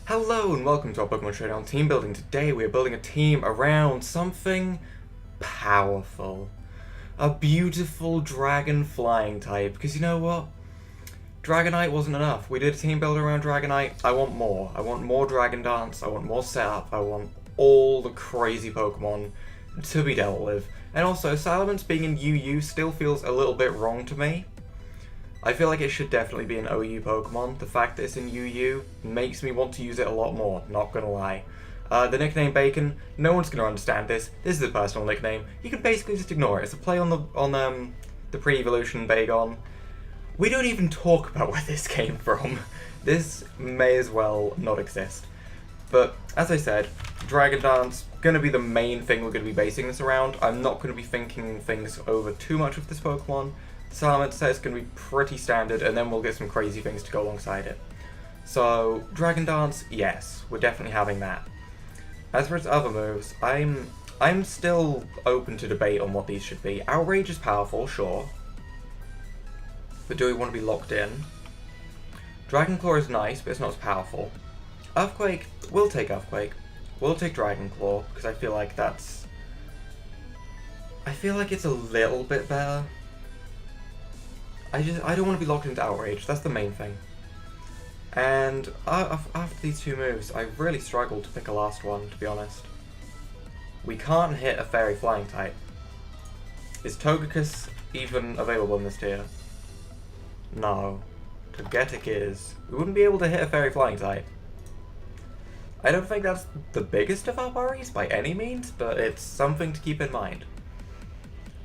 Hello and welcome to our Pokemon Showdown team building. Today we are building a team around something powerful. A beautiful dragon flying type, because you know what? Dragonite wasn't enough. We did a team build around Dragonite. I want more. I want more Dragon Dance, I want more setup, I want all the crazy Pokemon to be dealt with. And also, Salamence being in UU still feels a little bit wrong to me. I feel like it should definitely be an OU Pokemon. The fact that it's in UU makes me want to use it a lot more, not gonna lie. The nickname Bacon, no one's gonna understand this. This is a personal nickname. You can basically just ignore it. It's a play on the pre-evolution Bagon. We don't even talk about where this came from. This may as well not exist. But, as I said, Dragon Dance, gonna be the main thing we're gonna be basing this around. I'm not gonna be thinking things over too much with this Pokemon. Salamence set is going to be pretty standard, and then we'll get some crazy things to go alongside it. So, Dragon Dance, yes, we're definitely having that. As for its other moves, I'm still open to debate on what these should be. Outrage is powerful, sure. But do we want to be locked in? Dragon Claw is nice, but it's not as powerful. Earthquake, we'll take Earthquake. We'll take Dragon Claw, because I feel like it's a little bit better. I don't want to be locked into Outrage, that's the main thing. And after these two moves, I really struggled to pick a last one, to be honest. We can't hit a Fairy Flying type. Is Togekiss even available in this tier? No. Togetic is. We wouldn't be able to hit a Fairy Flying type. I don't think that's the biggest of our worries by any means, but it's something to keep in mind.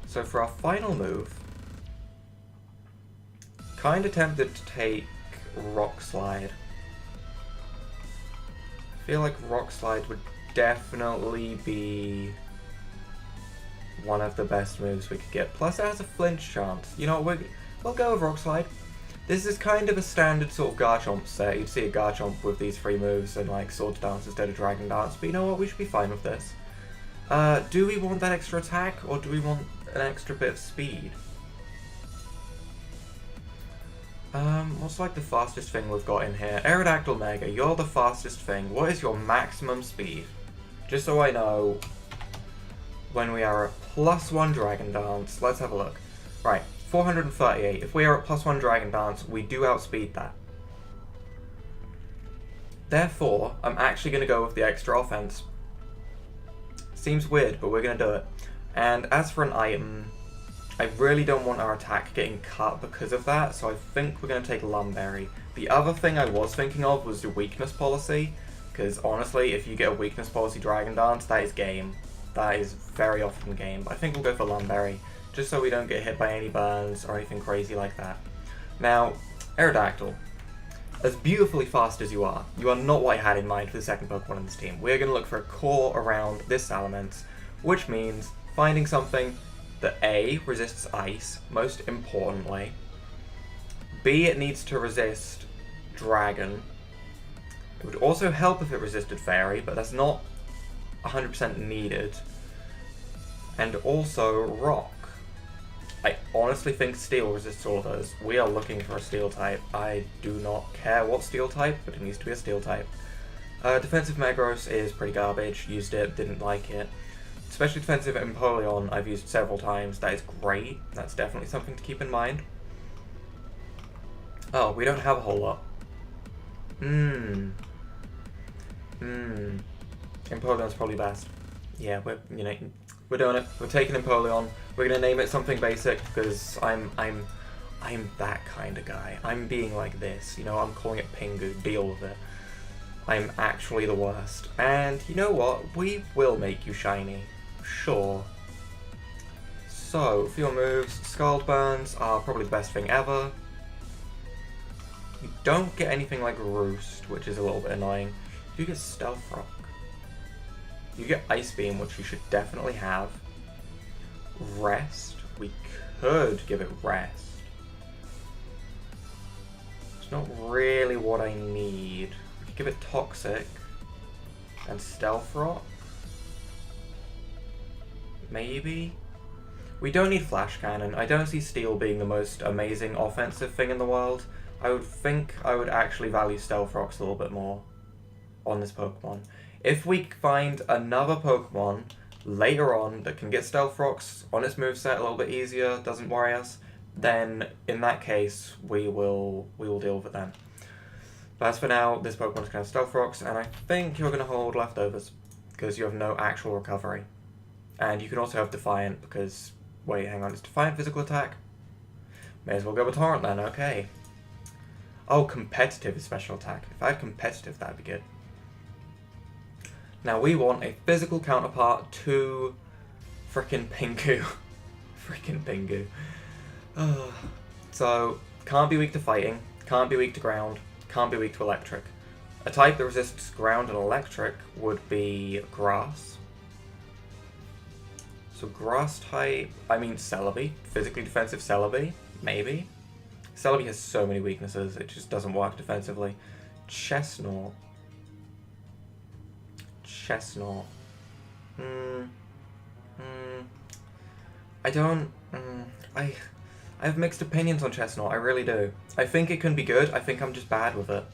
So for our final move, kinda tempted to take Rock Slide. I feel like Rock Slide would definitely be one of the best moves we could get. Plus it has a flinch chance. You know, we'll go with Rock Slide. This is kind of a standard sort of Garchomp set. You'd see a Garchomp with these three moves and like Swords Dance instead of Dragon Dance, but you know what, we should be fine with this. Do we want that extra attack, or do we want an extra bit of speed? What's like the fastest thing we've got in here? Aerodactyl Mega, you're the fastest thing. What is your maximum speed? Just so I know when we are at +1 Dragon Dance. Let's have a look. Right, 438. If we are at +1 Dragon Dance, we do outspeed that. Therefore, I'm actually going to go with the extra offense. Seems weird, but we're going to do it. And as for an item, I really don't want our attack getting cut because of that, so I think we're going to take Lumberry. The other thing I was thinking of was the weakness policy, because honestly, if you get a weakness policy Dragon Dance, that is game. That is very often game. But I think we'll go for Lumberry, just so we don't get hit by any burns or anything crazy like that. Now, Aerodactyl. As beautifully fast as you are not what I had in mind for the second Pokemon in this team. We're going to look for a core around this Salamence, which means finding something that A, resists ice, most importantly. B, it needs to resist dragon. It would also help if it resisted fairy, but that's not 100% needed. And also rock. I honestly think steel resists all of those. We are looking for a steel type. I do not care what steel type, but it needs to be a steel type. Defensive Megros is pretty garbage. Used it, didn't like it. Especially defensive Empoleon, I've used several times. That is great. That's definitely something to keep in mind. Oh, we don't have a whole lot. Empoleon's probably best. Yeah, we're doing it. We're taking Empoleon. We're gonna name it something basic because I'm that kind of guy. I'm being like this. You know, I'm calling it Pingu. Deal with it. I'm actually the worst. And you know what? We will make you shiny. Sure. So, for your moves, Scald Burns are probably the best thing ever. You don't get anything like Roost, which is a little bit annoying. You get Stealth Rock. You get Ice Beam, which you should definitely have. Rest. We could give it Rest. It's not really what I need. We could give it Toxic. And Stealth Rock. Maybe? We don't need Flash Cannon. I don't see Steel being the most amazing offensive thing in the world. I would think I would actually value Stealth Rocks a little bit more. on this Pokemon. If we find another Pokemon later on that can get Stealth Rocks on its moveset a little bit easier, doesn't worry us, then in that case we will deal with it then. But as for now, this Pokemon's going to have Stealth Rocks, and I think you're going to hold Leftovers, because you have no actual recovery. And you can also have Defiant, because... Wait, hang on, it's Defiant Physical Attack? May as well go with Torrent then, okay. Oh, Competitive is Special Attack. If I had Competitive, that'd be good. Now we want a physical counterpart to... frickin' Pingu. Frickin' Pingu. So, can't be weak to fighting, can't be weak to ground, can't be weak to electric. A type that resists ground and electric would be grass. So grass type, I mean Celebi, physically defensive Celebi, maybe. Celebi has so many weaknesses, it just doesn't work defensively. Chestnut. I have mixed opinions on Chestnut, I really do. I think it can be good, I think I'm just bad with it.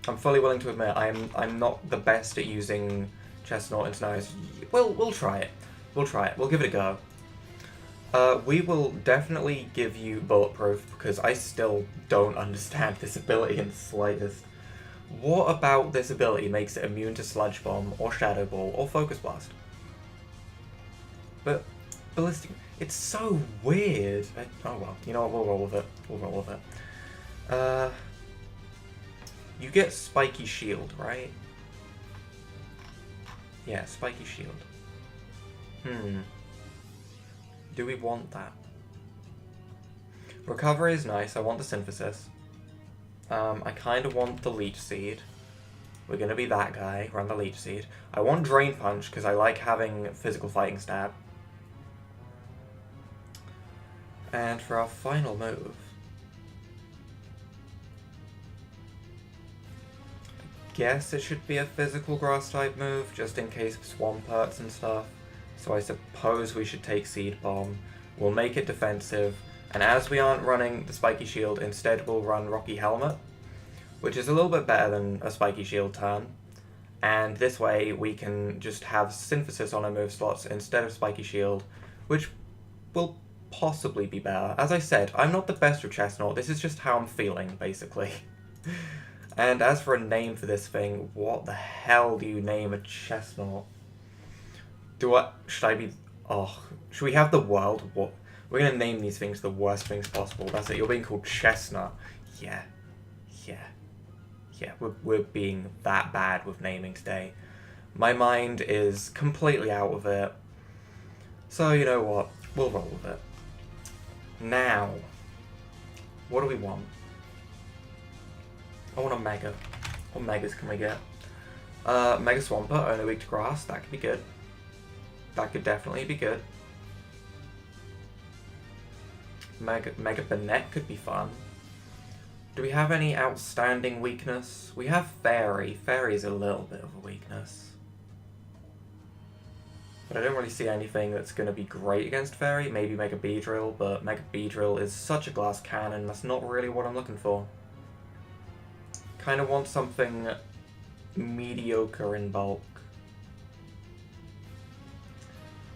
I'm fully willing to admit I'm not the best at using Chestnut in scenarios. We'll try it. We'll try it. We'll give it a go. We will definitely give you Bulletproof, because I still don't understand this ability in the slightest. What about this ability makes it immune to Sludge Bomb, or Shadow Ball, or Focus Blast? But Ballistic... It's so weird. Oh well, you know what, we'll roll with it. We'll roll with it. You get Spiky Shield, right? Yeah, Spiky Shield. Do we want that? Recovery is nice, I want the Synthesis. I kind of want the Leech Seed. We're gonna be that guy, run the Leech Seed. I want Drain Punch, because I like having Physical Fighting Stab. And for our final move... I guess it should be a physical grass type move, just in case of Swamperts and stuff. So I suppose we should take Seed Bomb. We'll make it defensive, and as we aren't running the Spiky Shield, instead we'll run Rocky Helmet, which is a little bit better than a Spiky Shield turn. And this way we can just have Synthesis on our move slots instead of Spiky Shield, which will possibly be better. As I said, I'm not the best with Chestnut, this is just how I'm feeling, basically. And as for a name for this thing, what the hell do you name a Chestnut? Should we have the world? What? We're gonna name these things the worst things possible. That's it, you're being called Chestnut. Yeah. We're being that bad with naming today. My mind is completely out of it. So, you know what? We'll roll with it. Now, what do we want? I want a Mega. What Megas can we get? Mega Swampert, only weak to grass. That could be good. That could definitely be good. Mega Banette could be fun. Do we have any outstanding weakness? We have Fairy. Fairy is a little bit of a weakness. But I don't really see anything that's going to be great against Fairy. Maybe Mega Beedrill, but Mega Beedrill is such a glass cannon, that's not really what I'm looking for. Kind of want something mediocre in bulk.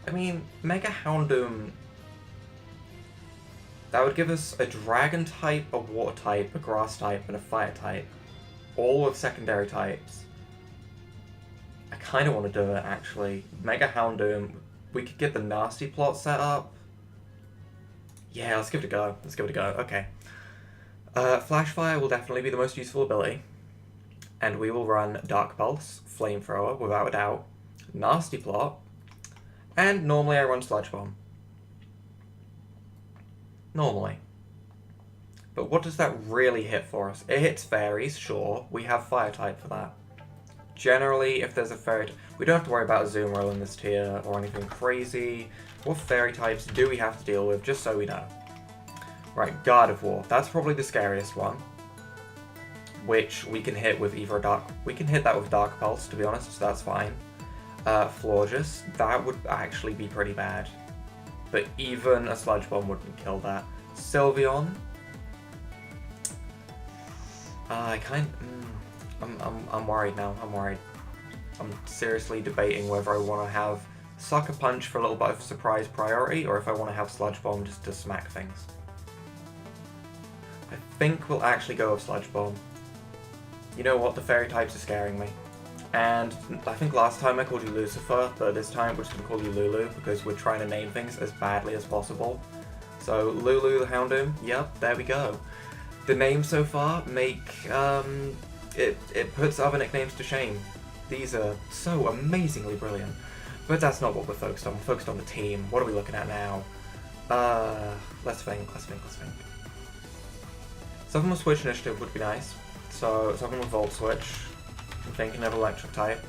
I mean, Mega Houndoom, that would give us a Dragon type, a Water type, a Grass type, and a Fire type. All with secondary types. I kind of want to do it, actually. Mega Houndoom, we could get the Nasty Plot set up. Yeah, let's give it a go. Let's give it a go. Okay. Flash Fire will definitely be the most useful ability. And we will run Dark Pulse, Flamethrower, without a doubt. Nasty Plot. And normally I run Sludge Bomb. Normally. But what does that really hit for us? It hits fairies, sure. We have Fire type for that. Generally, if there's a fairy... we don't have to worry about Azumarill in this tier or anything crazy. What fairy types do we have to deal with, just so we know? Right, God of War. That's probably the scariest one. Which we can hit with either a Dark... we can hit that with Dark Pulse, to be honest, so that's fine. Florges. That would actually be pretty bad. But even a Sludge Bomb wouldn't kill that. Sylveon. I'm worried now. I'm worried. I'm seriously debating whether I want to have Sucker Punch for a little bit of surprise priority, or if I want to have Sludge Bomb just to smack things. I think we'll actually go with Sludge Bomb. You know what? The fairy types are scaring me. And I think last time I called you Lucifer, but this time we're just going to call you Lulu, because we're trying to name things as badly as possible. So, Lulu the Houndoom, yep, there we go. The names so far make, it puts other nicknames to shame. These are so amazingly brilliant. But that's not what we're focused on. We're focused on the team. What are we looking at now? Let's think. Something with Switch Initiative would be nice. So, something with Volt Switch. I'm thinking of Electric type.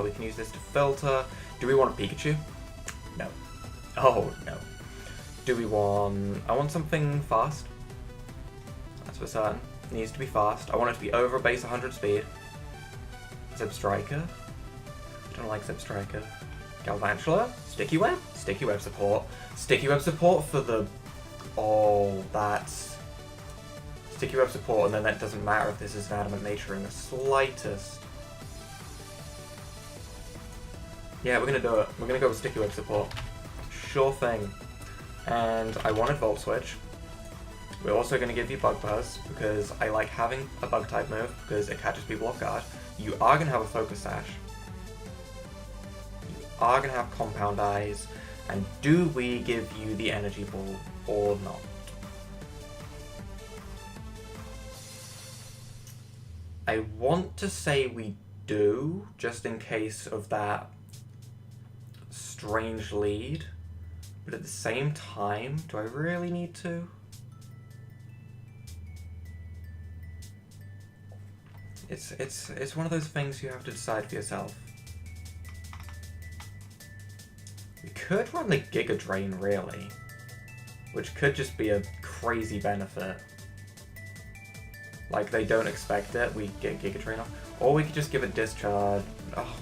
We can use this to filter. Do we want a Pikachu? No. Oh, no. Do we want... I want something fast. That's for certain. It needs to be fast. I want it to be over base 100 speed. Zebstriker. I don't like Zebstriker. Galvantula. Sticky Web. Sticky Web support. Sticky Web support for the... Oh, that's... Sticky Web support, and then that doesn't matter if this is an adamant nature in the slightest. Yeah, we're gonna do it. We're gonna go with Sticky Web support. Sure thing. And I wanted Volt Switch. We're also going to give you Bug Buzz, because I like having a Bug type move, because it catches people off guard. You are going to have a Focus Sash. You are going to have Compound Eyes. And do we give you the Energy Ball or not? I want to say we do, just in case of that strange lead. But at the same time, do I really need to? It's one of those things you have to decide for yourself. We could run the Giga Drain, really. Which could just be a crazy benefit. Like, they don't expect it, we get Giga Drain off. Or we could just give it Discharge. Oh,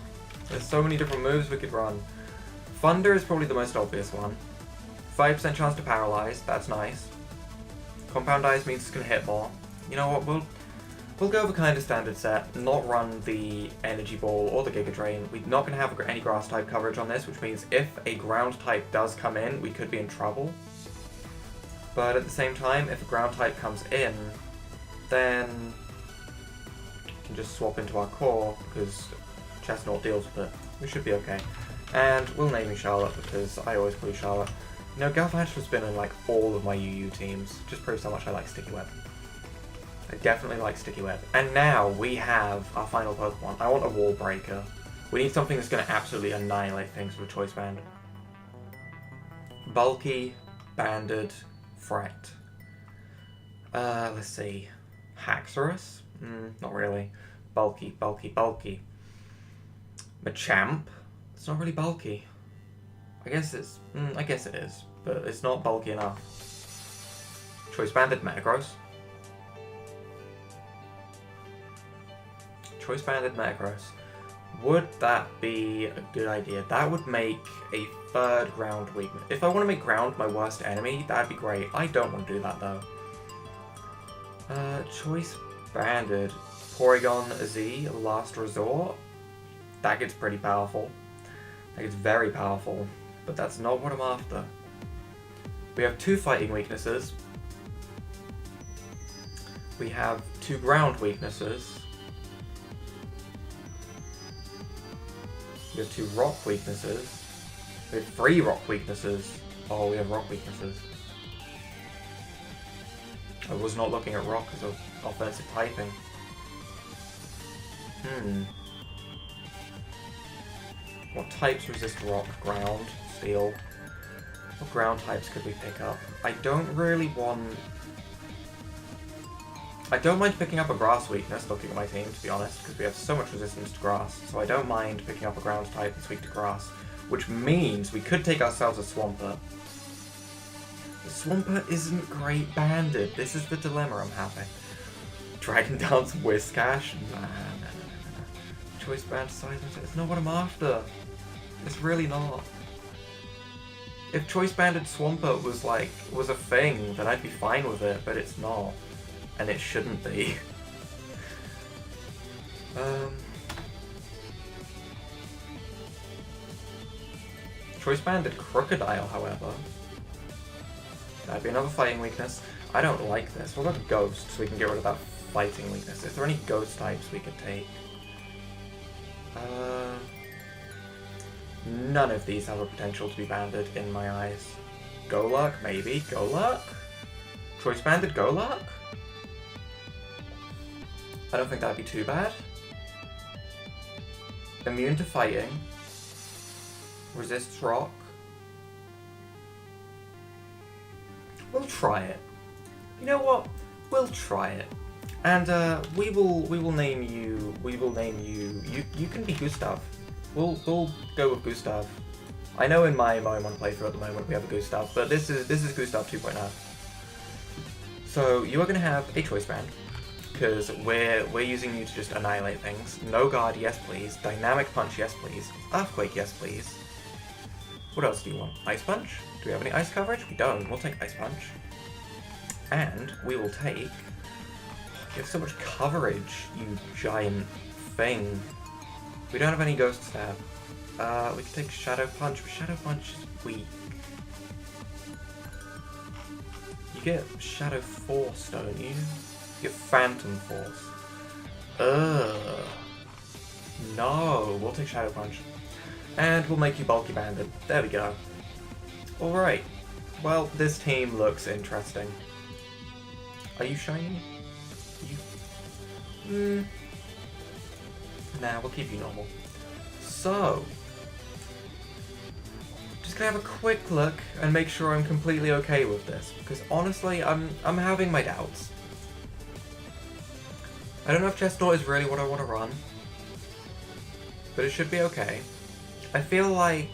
there's so many different moves we could run. Thunder is probably the most obvious one. 5% chance to paralyze, that's nice. Compound Eyes means it's gonna hit more. You know what, we'll go with a kind of standard set, not run the Energy Ball or the Giga Drain. We're not gonna have any grass type coverage on this, which means if a ground type does come in, we could be in trouble. But at the same time, if a ground type comes in, then we can just swap into our core, because Chestnut deals with it. We should be okay. And we'll name you Charlotte, because I always call you Charlotte. You know, Galvantula's been in like all of my UU teams. Just proves how much I like Sticky Web. I definitely like Sticky Web. And now we have our final Pokemon. I want a Wall Breaker. We need something that's going to absolutely annihilate things with a Choice Band. Bulky, Banded, Fret. Let's see. Haxorus? Not really. Bulky. Machamp? It's not really bulky. I guess it is, but it's not bulky enough. Choice Banded Metagross. Choice Banded Metagross. Would that be a good idea? That would make a third ground weakness. If I want to make ground my worst enemy, that'd be great. I don't want to do that though. Choice Banded Porygon Z, Last Resort. That gets pretty powerful. That gets very powerful. But that's not what I'm after. We have 2 fighting weaknesses. We have 2 ground weaknesses. We have 2 rock weaknesses. We have 3 rock weaknesses. Oh, we have rock weaknesses. I was not looking at rock as of offensive typing. What types resist rock? Ground, steel. What ground types could we pick up? I don't mind picking up a grass weakness, looking at my team, to be honest, because we have so much resistance to grass. So I don't mind picking up a ground type that's weak to grass, which means we could take ourselves a Swampert. The Swampert isn't great banded. This is the dilemma I'm having. Dragon Dance Whiskash? Nah. Choice Band Size, it's not what I'm after. It's really not. If Choice Banded Swampert was a thing, then I'd be fine with it, but it's not. And it shouldn't be. Choice banded Crocodile, however. That'd be another fighting weakness. I don't like this. What about Ghost, so we can get rid of that fighting weakness? Is there any Ghost types we could take? None of these have a potential to be banded in my eyes. Golurk, maybe. Golurk? Choice banded Golurk? I don't think that'd be too bad. Immune to fighting. Resists rock. We'll try it. You know what? We'll try it. And we will name you. You can be Gustav. We'll go with Gustav. I know in my Pokemon playthrough at the moment we have a Gustav, but this is Gustav 2.0. So you are gonna have a choice band, because we're using you to just annihilate things. No guard, yes please. Dynamic punch, yes please. Earthquake, yes please. What else do you want? Ice punch? Do we have any ice coverage? We don't. We'll take ice punch. And we will take... You have so much coverage, you giant thing. We don't have any Ghost Stab. We can take Shadow Punch, but Shadow Punch is weak. You get Shadow Force, don't you? You get Phantom Force. No, we'll take Shadow Punch. And we'll make you Bulky Banded. There we go. Alright. Well, this team looks interesting. Are you shiny? Nah, we'll keep you normal. So, just gonna have a quick look and make sure I'm completely okay with this, because honestly, I'm having my doubts. I don't know if Chestnut is really what I want to run, but it should be okay. I feel like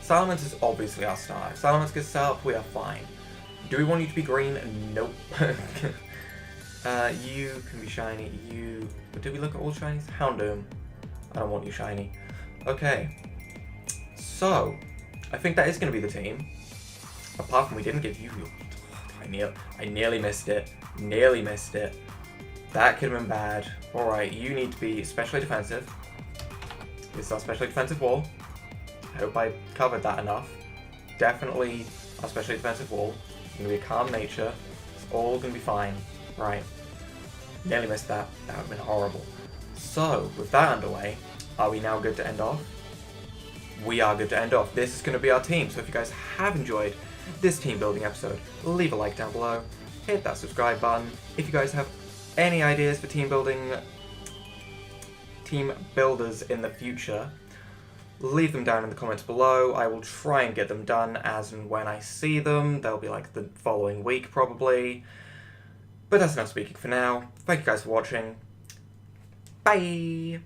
Salamence is obviously our star. If Salamence gets set up, we are fine. Do we want you to be green? Nope. You can be shiny. Did we look at all shinies? Houndoom. I don't want you shiny. Okay. So, I think that is going to be the team. Apart from we didn't give you... I nearly missed it. Nearly missed it. That could have been bad. Alright, you need to be especially defensive. This is our specially defensive wall. I hope I covered that enough. Definitely our specially defensive wall. It's going to be a calm nature. It's all going to be fine. Right. Nearly missed that. That would have been horrible. So, with that underway, are we now good to end off? We are good to end off. This is going to be our team. So if you guys have enjoyed this team building episode, leave a like down below. Hit that subscribe button. If you guys have any ideas for team builders in the future, leave them down in the comments below. I will try and get them done as and when I see them. They'll be like the following week probably. But that's enough speaking for now. Thank you guys for watching. Bye!